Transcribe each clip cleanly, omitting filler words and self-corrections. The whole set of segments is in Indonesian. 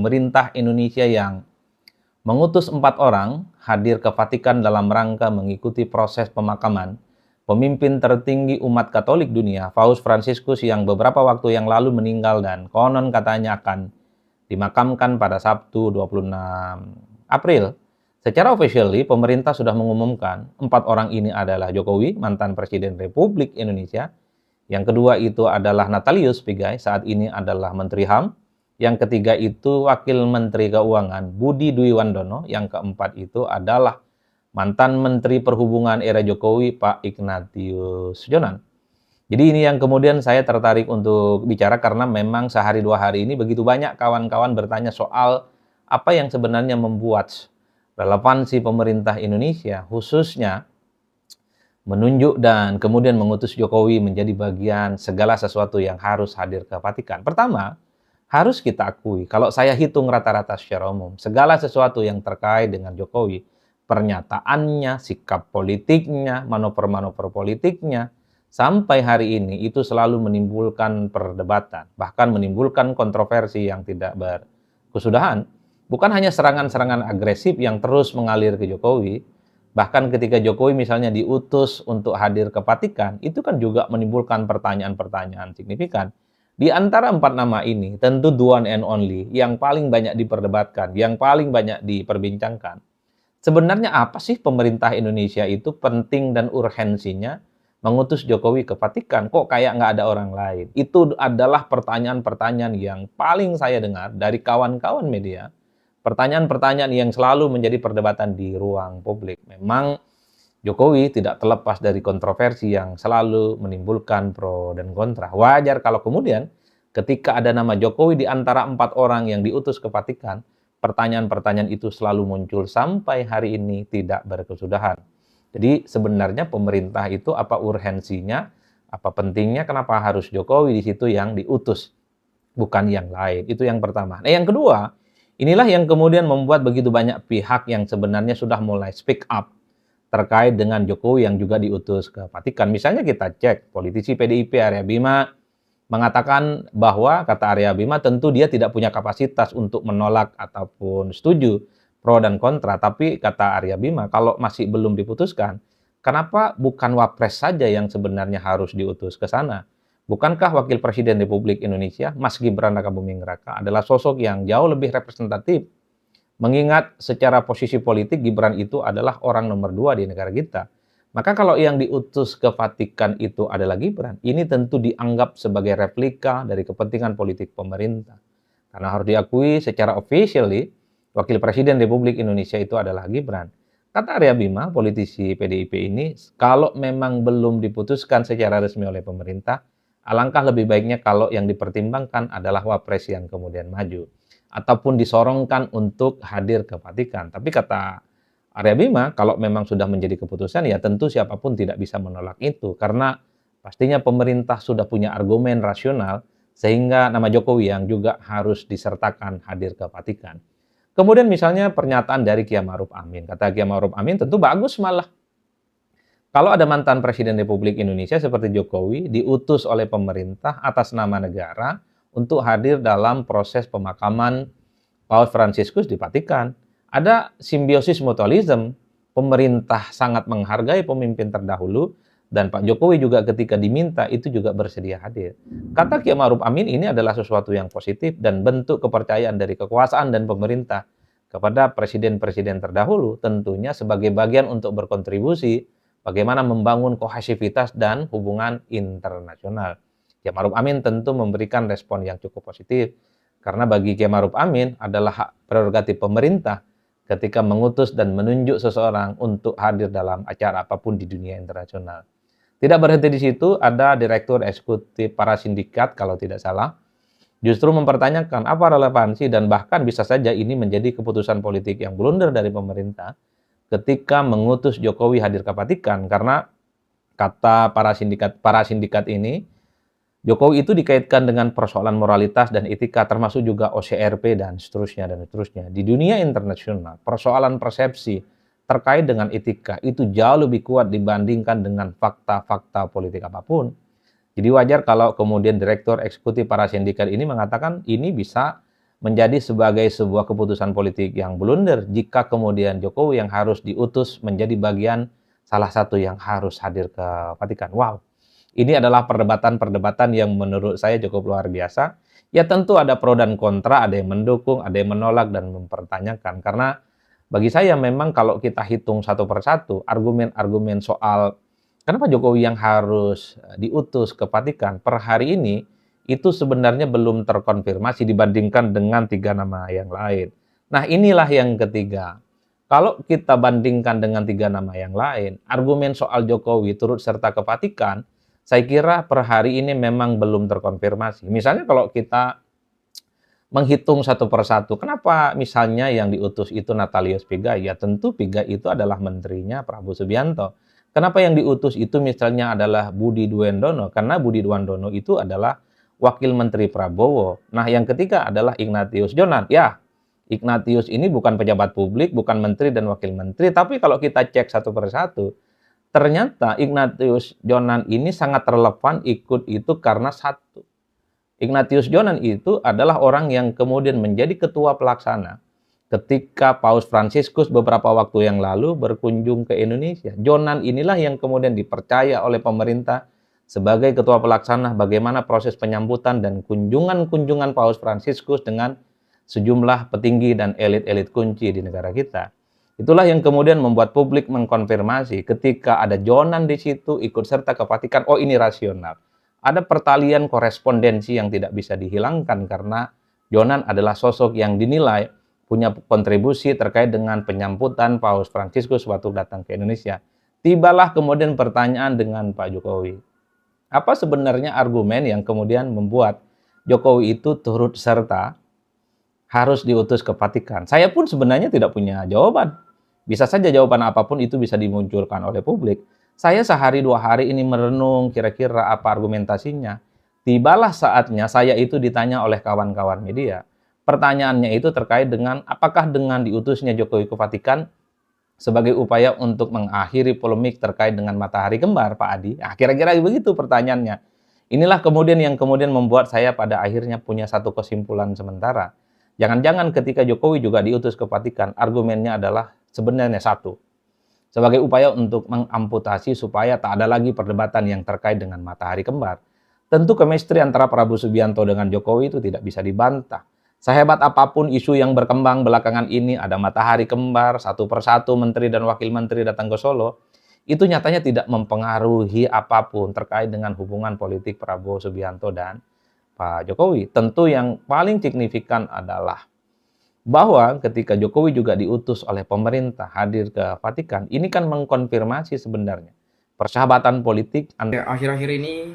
Pemerintah Indonesia yang mengutus 4 orang hadir ke Vatikan dalam rangka mengikuti proses pemakaman pemimpin tertinggi umat Katolik dunia, Paus Fransiskus, yang beberapa waktu yang lalu meninggal dan konon katanya akan dimakamkan pada Sabtu 26 April. Secara officially, pemerintah sudah mengumumkan 4 orang ini adalah Jokowi, mantan Presiden Republik Indonesia. Yang kedua itu adalah Natalius Pigai, saat ini adalah Menteri HAM. Yang ketiga itu Wakil Menteri Keuangan Budi Dwi Wandono. Yang keempat itu adalah mantan Menteri Perhubungan era Jokowi, Pak Ignatius Jonan. Jadi ini yang kemudian saya tertarik untuk bicara karena memang sehari 2 hari ini begitu banyak kawan-kawan bertanya soal apa yang sebenarnya membuat relevansi pemerintah Indonesia khususnya menunjuk dan kemudian mengutus Jokowi menjadi bagian segala sesuatu yang harus hadir ke Vatikan. Pertama, harus kita akui, kalau saya hitung rata-rata secara umum, segala sesuatu yang terkait dengan Jokowi, pernyataannya, sikap politiknya, manuver-manuver politiknya, sampai hari ini itu selalu menimbulkan perdebatan, bahkan menimbulkan kontroversi yang tidak berkesudahan. Bukan hanya serangan-serangan agresif yang terus mengalir ke Jokowi, bahkan ketika Jokowi misalnya diutus untuk hadir ke Vatikan, itu kan juga menimbulkan pertanyaan-pertanyaan signifikan. Di antara 4 nama ini, tentu the one and only, yang paling banyak diperdebatkan, yang paling banyak diperbincangkan. Sebenarnya apa sih pemerintah Indonesia itu penting dan urgensinya mengutus Jokowi ke Vatikan? Kok kayak nggak ada orang lain? Itu adalah pertanyaan-pertanyaan yang paling saya dengar dari kawan-kawan media. Pertanyaan-pertanyaan yang selalu menjadi perdebatan di ruang publik. Memang Jokowi tidak terlepas dari kontroversi yang selalu menimbulkan pro dan kontra. Wajar kalau kemudian ketika ada nama Jokowi di antara 4 orang yang diutus ke Vatikan, pertanyaan-pertanyaan itu selalu muncul sampai hari ini tidak berkesudahan. Jadi sebenarnya pemerintah itu apa urgensinya, apa pentingnya, kenapa harus Jokowi di situ yang diutus, bukan yang lain. Itu yang pertama. Nah, yang kedua, inilah yang kemudian membuat begitu banyak pihak yang sebenarnya sudah mulai speak up terkait dengan Jokowi yang juga diutus ke Vatikan. Misalnya kita cek, politisi PDIP Arya Bima mengatakan bahwa, kata Arya Bima, tentu dia tidak punya kapasitas untuk menolak ataupun setuju pro dan kontra. Tapi kata Arya Bima, kalau masih belum diputuskan, kenapa bukan Wapres saja yang sebenarnya harus diutus ke sana? Bukankah Wakil Presiden Republik Indonesia, Mas Gibran Rakabuming Raka, adalah sosok yang jauh lebih representatif? Mengingat secara posisi politik Gibran itu adalah orang nomor 2 di negara kita. Maka kalau yang diutus ke Vatikan itu adalah Gibran, ini tentu dianggap sebagai replika dari kepentingan politik pemerintah. Karena harus diakui secara officially, Wakil Presiden Republik Indonesia itu adalah Gibran. Kata Arya Bima, politisi PDIP ini, kalau memang belum diputuskan secara resmi oleh pemerintah, alangkah lebih baiknya kalau yang dipertimbangkan adalah Wapres yang kemudian maju ataupun disorongkan untuk hadir ke Vatikan. Tapi kata Arya Bima, kalau memang sudah menjadi keputusan, ya tentu siapapun tidak bisa menolak itu. Karena pastinya pemerintah sudah punya argumen rasional, sehingga nama Jokowi yang juga harus disertakan hadir ke Vatikan. Kemudian misalnya pernyataan dari Kiai Ma'ruf Amin. Kata Kiai Ma'ruf Amin, tentu bagus malah. Kalau ada mantan Presiden Republik Indonesia seperti Jokowi, diutus oleh pemerintah atas nama negara, untuk hadir dalam proses pemakaman Paus Fransiskus di Vatikan. Ada simbiosis mutualisme, pemerintah sangat menghargai pemimpin terdahulu, dan Pak Jokowi juga ketika diminta itu juga bersedia hadir. Kata Kiai Ma'ruf Amin, ini adalah sesuatu yang positif dan bentuk kepercayaan dari kekuasaan dan pemerintah kepada presiden-presiden terdahulu, tentunya sebagai bagian untuk berkontribusi bagaimana membangun kohesivitas dan hubungan internasional. Kiai Ma'ruf Amin tentu memberikan respon yang cukup positif. Karena bagi Kiai Ma'ruf Amin adalah hak prerogatif pemerintah ketika mengutus dan menunjuk seseorang untuk hadir dalam acara apapun di dunia internasional. Tidak berhenti di situ, ada Direktur Eksekutif para sindikat, kalau tidak salah, justru mempertanyakan apa relevansi dan bahkan bisa saja ini menjadi keputusan politik yang blunder dari pemerintah ketika mengutus Jokowi hadir ke Vatikan. Karena kata para sindikat ini, Jokowi itu dikaitkan dengan persoalan moralitas dan etika, termasuk juga OCRP dan seterusnya dan seterusnya. Di dunia internasional, persoalan persepsi terkait dengan etika itu jauh lebih kuat dibandingkan dengan fakta-fakta politik apapun. Jadi wajar kalau kemudian Direktur Eksekutif para sindikat ini mengatakan ini bisa menjadi sebagai sebuah keputusan politik yang blunder jika kemudian Jokowi yang harus diutus menjadi bagian salah satu yang harus hadir ke Vatikan. Wow, ini adalah perdebatan-perdebatan yang menurut saya cukup luar biasa. Ya tentu ada pro dan kontra, ada yang mendukung, ada yang menolak dan mempertanyakan. Karena bagi saya memang kalau kita hitung satu persatu, argumen-argumen soal kenapa Jokowi yang harus diutus ke Vatikan per hari ini, itu sebenarnya belum terkonfirmasi dibandingkan dengan 3 nama yang lain. Nah inilah yang ketiga. Kalau kita bandingkan dengan 3 nama yang lain, argumen soal Jokowi turut serta ke Vatikan, saya kira per hari ini memang belum terkonfirmasi. Misalnya kalau kita menghitung satu persatu, kenapa misalnya yang diutus itu Natalius Pigai? Ya tentu Pigai itu adalah menterinya Prabowo Subianto. Kenapa yang diutus itu misalnya adalah Budi Duendono? Karena Budi Duendono itu adalah wakil menteri Prabowo. Nah yang ketiga adalah Ignatius Jonan. Ya, Ignatius ini bukan pejabat publik, bukan menteri dan wakil menteri, tapi kalau kita cek satu persatu, ternyata Ignatius Jonan ini sangat relevan ikut itu karena satu. Ignatius Jonan itu adalah orang yang kemudian menjadi ketua pelaksana ketika Paus Fransiskus beberapa waktu yang lalu berkunjung ke Indonesia. Jonan inilah yang kemudian dipercaya oleh pemerintah sebagai ketua pelaksana bagaimana proses penyambutan dan kunjungan-kunjungan Paus Fransiskus dengan sejumlah petinggi dan elit-elit kunci di negara kita. Itulah yang kemudian membuat publik mengkonfirmasi ketika ada Jonan di situ ikut serta ke Vatikan, oh ini rasional. Ada pertalian korespondensi yang tidak bisa dihilangkan karena Jonan adalah sosok yang dinilai punya kontribusi terkait dengan penyambutan Paus Fransiskus waktu datang ke Indonesia. Tibalah kemudian pertanyaan dengan Pak Jokowi. Apa sebenarnya argumen yang kemudian membuat Jokowi itu turut serta harus diutus ke Vatikan? Saya pun sebenarnya tidak punya jawaban. Bisa saja jawaban apapun itu bisa dimunculkan oleh publik. Saya sehari 2 hari ini merenung kira-kira apa argumentasinya. Tibalah saatnya saya itu ditanya oleh kawan-kawan media. Pertanyaannya itu terkait dengan apakah dengan diutusnya Jokowi ke Vatikan sebagai upaya untuk mengakhiri polemik terkait dengan matahari kembar, Pak Adi. Nah, kira-kira begitu pertanyaannya. Inilah kemudian yang kemudian membuat saya pada akhirnya punya satu kesimpulan sementara. Jangan-jangan ketika Jokowi juga diutus ke Vatikan, argumennya adalah sebenarnya satu. Sebagai upaya untuk mengamputasi supaya tak ada lagi perdebatan yang terkait dengan matahari kembar. Tentu chemistry antara Prabowo Subianto dengan Jokowi itu tidak bisa dibantah. Sehebat apapun isu yang berkembang belakangan ini, ada matahari kembar, satu persatu menteri dan wakil menteri datang ke Solo, itu nyatanya tidak mempengaruhi apapun terkait dengan hubungan politik Prabowo Subianto dan Pak Jokowi. Tentu yang paling signifikan adalah bahwa ketika Jokowi juga diutus oleh pemerintah hadir ke Vatikan, ini kan mengkonfirmasi sebenarnya persahabatan politik Akhir-akhir ini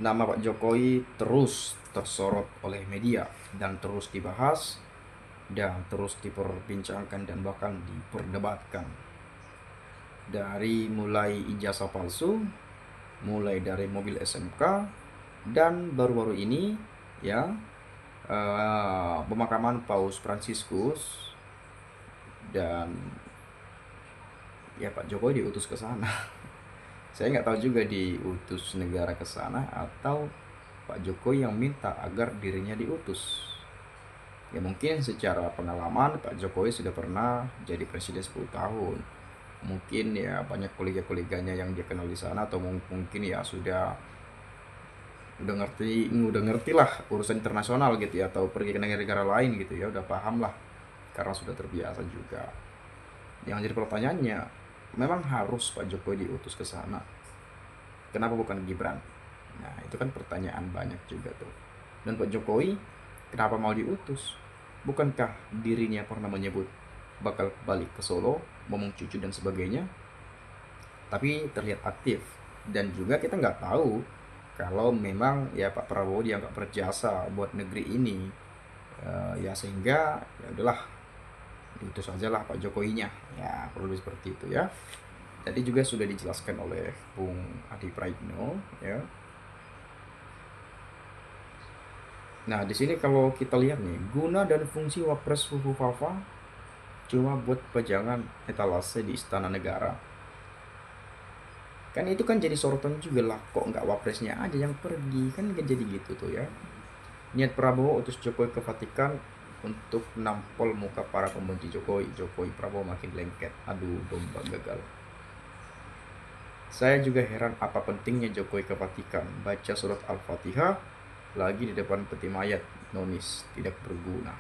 nama Pak Jokowi terus tersorot oleh media dan terus dibahas dan terus diperbincangkan dan bahkan diperdebatkan. Dari mulai ijazah palsu, mulai dari mobil SMK, dan baru-baru ini ya pemakaman Paus Fransiskus, dan ya Pak Jokowi diutus ke sana. Saya nggak tahu juga diutus negara ke sana atau Pak Jokowi yang minta agar dirinya diutus. Ya mungkin secara pengalaman Pak Jokowi sudah pernah jadi presiden 10 tahun. Mungkin ya banyak kolega-koleganya yang dia kenal di sana, atau mungkin ya udah ngerti lah urusan internasional gitu ya, atau pergi ke negara-negara lain gitu ya, udah paham lah karena sudah terbiasa juga. Yang jadi pertanyaannya, memang harus Pak Jokowi diutus ke sana? Kenapa bukan Gibran? Nah, itu kan pertanyaan banyak juga tuh. Dan Pak Jokowi kenapa mau diutus? Bukankah dirinya pernah menyebut bakal balik ke Solo, ngomong cucu dan sebagainya? Tapi terlihat aktif. Dan juga kita nggak tahu kalau memang ya Pak Prabowo dianggap berjasa buat negeri ini. Ya sehingga ya udahlah, diutus aja lah Pak Jokowinya. Ya perlu seperti itu ya. Tadi juga sudah dijelaskan oleh Bung Adi Praitno ya. Nah, di sini kalau kita lihat nih, guna dan fungsi Wapres Fufu Fafa cuma buat pajangan etalase di Istana Negara. Kan itu kan jadi sorotan juga lah, kok nggak Wapresnya aja yang pergi, kan jadi gitu tuh ya. Niat Prabowo utus Jokowi ke Vatikan untuk nampol muka para pembenci Jokowi. Jokowi Prabowo makin lengket. Aduh, domba gagal. Saya juga heran apa pentingnya Jokowi ke Vatikan. Baca surat Al-Fatihah lagi di depan peti mayat, nonis, tidak berguna.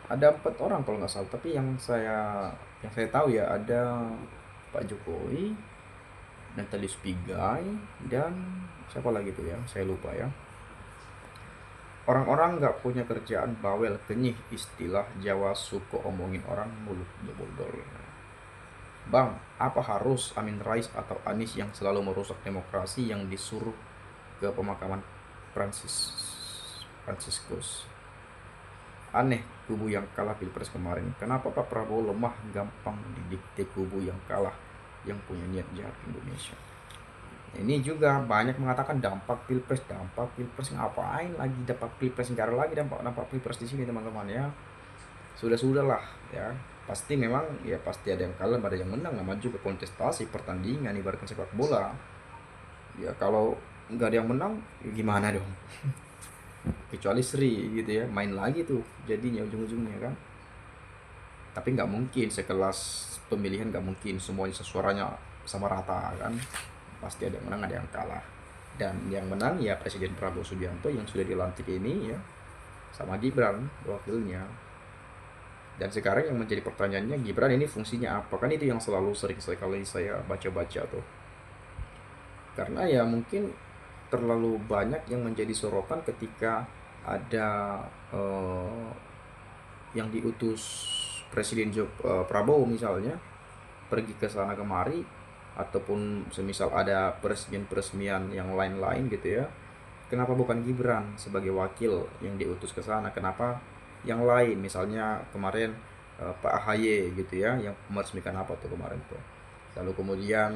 Ada 4 orang kalau nggak salah, tapi yang saya tahu ya ada Pak Jokowi, Natalie Spigai, dan siapa lagi tuh ya, saya lupa ya. Orang-orang nggak punya kerjaan, bawel, kenyih, istilah Jawa suko omongin orang mulut bodol. Bang, apa harus Amin Rais atau Anies yang selalu merusak demokrasi yang disuruh ke pemakaman Fransiskus? Aneh kubu yang kalah pilpres kemarin. Kenapa Pak Prabowo lemah, gampang didikte kubu yang kalah, yang punya niat jahat Indonesia? Ini juga banyak mengatakan dampak pilpres, ngapain lagi dampak pilpres, negara lagi dampak pilpres di sini teman-teman ya. Sudah lah ya. Pasti memang ya pasti ada yang kalah, ada yang menang, nama juga kontestasi pertandingan ibaratkan sepak bola. Ya kalau nggak ada yang menang, ya gimana dong? Kecuali Sri gitu ya, main lagi tuh jadinya ujung-ujungnya kan. Tapi nggak mungkin sekelas pemilihan, nggak mungkin semuanya suaranya sama rata kan. Pasti ada yang menang, ada yang kalah. Dan yang menang ya Presiden Prabowo Subianto yang sudah dilantik ini ya, sama Gibran wakilnya. Dan sekarang yang menjadi pertanyaannya, Gibran ini fungsinya apa? Kan itu yang selalu sering sekali saya baca-baca tuh. Karena ya mungkin terlalu banyak yang menjadi sorotan ketika ada yang diutus Prabowo misalnya pergi ke sana kemari, ataupun semisal ada peresmian-peresmian yang lain-lain gitu ya. Kenapa bukan Gibran sebagai wakil yang diutus ke sana? Kenapa yang lain? Misalnya kemarin Pak AHY gitu ya, yang meresmikan apa tuh kemarin tuh. Lalu kemudian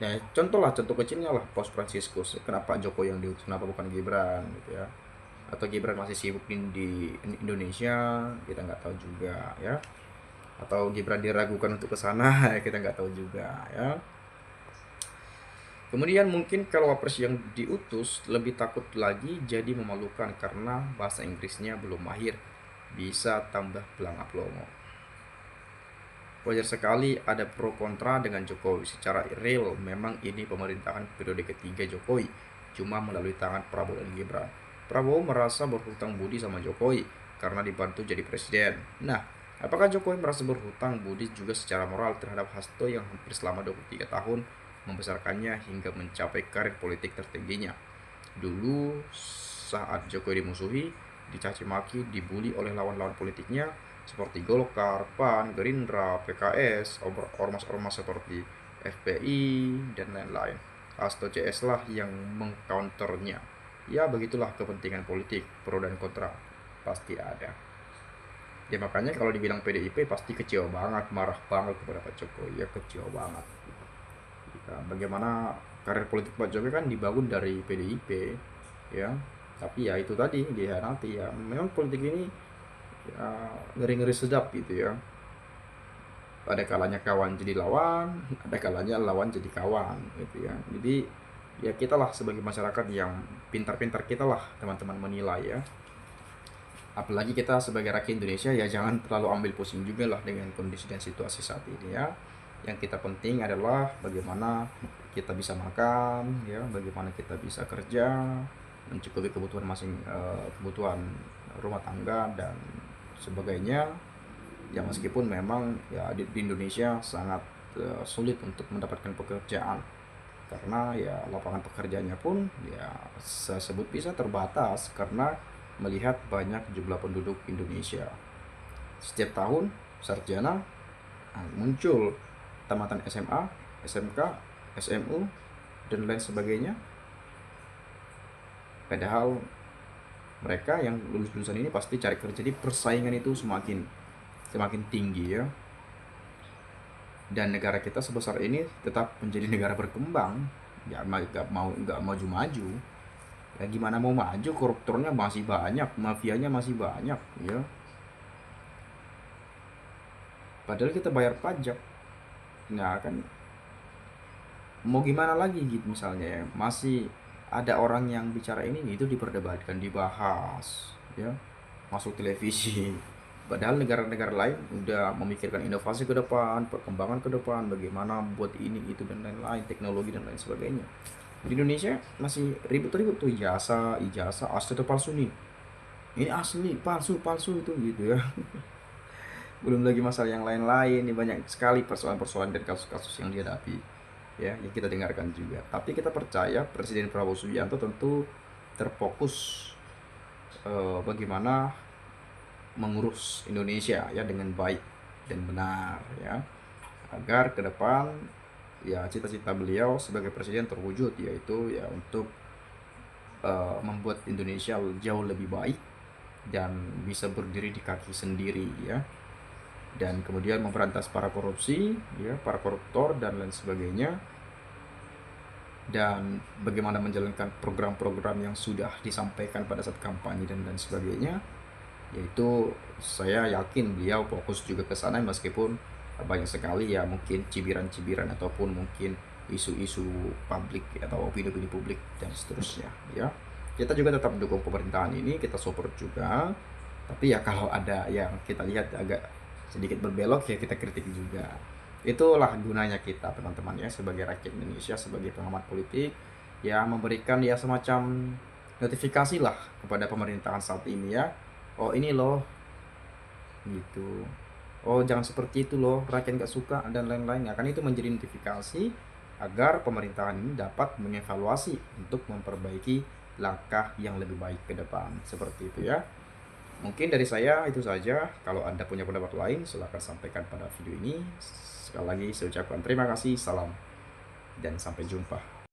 ya contoh kecilnya lah Paus Fransiskus. Kenapa Jokowi yang diutus? Kenapa bukan Gibran gitu ya? Atau Gibran masih sibuk di Indonesia, kita nggak tahu juga ya. Atau Gibran diragukan untuk ke sana, kita nggak tahu juga ya. Kemudian mungkin kalau wapres yang diutus lebih takut lagi jadi memalukan karena bahasa Inggrisnya belum mahir, bisa tambah pelangap longo. Wajar sekali ada pro kontra dengan Jokowi. Secara real memang ini pemerintahan periode ketiga Jokowi, cuma melalui tangan Prabowo dan Gibran. Prabowo merasa berhutang budi sama Jokowi karena dibantu jadi presiden. Nah, apakah Jokowi merasa berhutang budi juga secara moral terhadap Hasto yang hampir selama 23 tahun membesarkannya hingga mencapai karir politik tertingginya? Dulu saat Jokowi dimusuhi, dicaci maki, dibully oleh lawan-lawan politiknya seperti Golkar, PAN, Gerindra, PKS, ormas-ormas seperti FPI, dan lain-lain. Hasto CS lah yang mengcounternya. Ya begitulah kepentingan politik, pro dan kontra pasti ada. Ya makanya kalau dibilang PDIP pasti kecewa banget, marah banget kepada Pak Jokowi, ya kecewa banget. Ya, bagaimana karir politik Pak Jokowi kan dibangun dari PDIP, ya. Tapi ya itu tadi dia nanti ya, memang politik ini ya, ngeri-ngeri sedap gitu ya. Ada kalanya kawan jadi lawan, ada kalanya lawan jadi kawan gitu ya. Jadi ya kita lah sebagai masyarakat yang pintar-pintar, kita lah teman-teman menilai ya. Apalagi kita sebagai rakyat Indonesia ya jangan terlalu ambil pusing juga lah dengan kondisi dan situasi saat ini ya. Yang kita penting adalah bagaimana kita bisa makan ya, bagaimana kita bisa kerja, mencukupi kebutuhan rumah tangga dan sebagainya. Ya meskipun memang ya di Indonesia sangat sulit untuk mendapatkan pekerjaan, karena ya lapangan pekerjaannya pun ya saya sebut bisa terbatas karena melihat banyak jumlah penduduk Indonesia. Setiap tahun sarjana muncul tamatan SMA, SMK, SMU, dan lain sebagainya. Padahal mereka yang lulusan ini pasti cari kerja, jadi persaingan itu semakin tinggi ya. Dan negara kita sebesar ini tetap menjadi negara berkembang, ya nggak maju-maju. Ya gimana mau maju, koruptornya masih banyak, mafianya masih banyak ya. Padahal kita bayar pajak. Nah kan mau gimana lagi gitu misalnya ya, masih ada orang yang bicara ini itu diperdebatkan, dibahas, ya, masuk televisi. Padahal negara-negara lain udah memikirkan inovasi ke depan, perkembangan ke depan, bagaimana buat ini itu dan lain-lain, teknologi dan lain sebagainya. Di Indonesia masih ribut-ribut tuh, ijazah, ijazah asli atau palsu nih. Ini asli, palsu, palsu itu gitu ya. Belum lagi masalah yang lain-lain, ini banyak sekali persoalan-persoalan dan kasus-kasus yang dihadapi, ya, yang kita dengarkan juga. Tapi kita percaya Presiden Prabowo Subianto tentu terfokus bagaimana mengurus Indonesia ya dengan baik dan benar, ya, agar ke depan ya cita-cita beliau sebagai presiden terwujud, yaitu ya untuk membuat Indonesia jauh lebih baik dan bisa berdiri di kaki sendiri, ya, dan kemudian memberantas para korupsi, ya, para koruptor dan lain sebagainya, dan bagaimana menjalankan program-program yang sudah disampaikan pada saat kampanye dan lain sebagainya, yaitu saya yakin beliau fokus juga ke sana, meskipun banyak sekali ya mungkin cibiran-cibiran ataupun mungkin isu-isu publik atau opini-opini publik dan seterusnya, ya. Kita juga tetap mendukung pemerintahan ini, kita support juga, tapi ya kalau ada yang kita lihat agak sedikit berbelok ya kita kritik juga. Itulah gunanya kita teman-teman ya, sebagai rakyat Indonesia, sebagai pengamat politik, ya, memberikan ya semacam notifikasi lah kepada pemerintahan saat ini, ya. Oh ini loh, gitu. Oh jangan seperti itu loh, rakyat nggak suka dan lain-lain. Akan itu menjadi notifikasi agar pemerintahan ini dapat mengevaluasi untuk memperbaiki langkah yang lebih baik ke depan. Seperti itu ya. Mungkin dari saya itu saja. Kalau Anda punya pendapat lain, silakan sampaikan pada video ini. Sekali lagi saya ucapkan terima kasih, salam, dan sampai jumpa.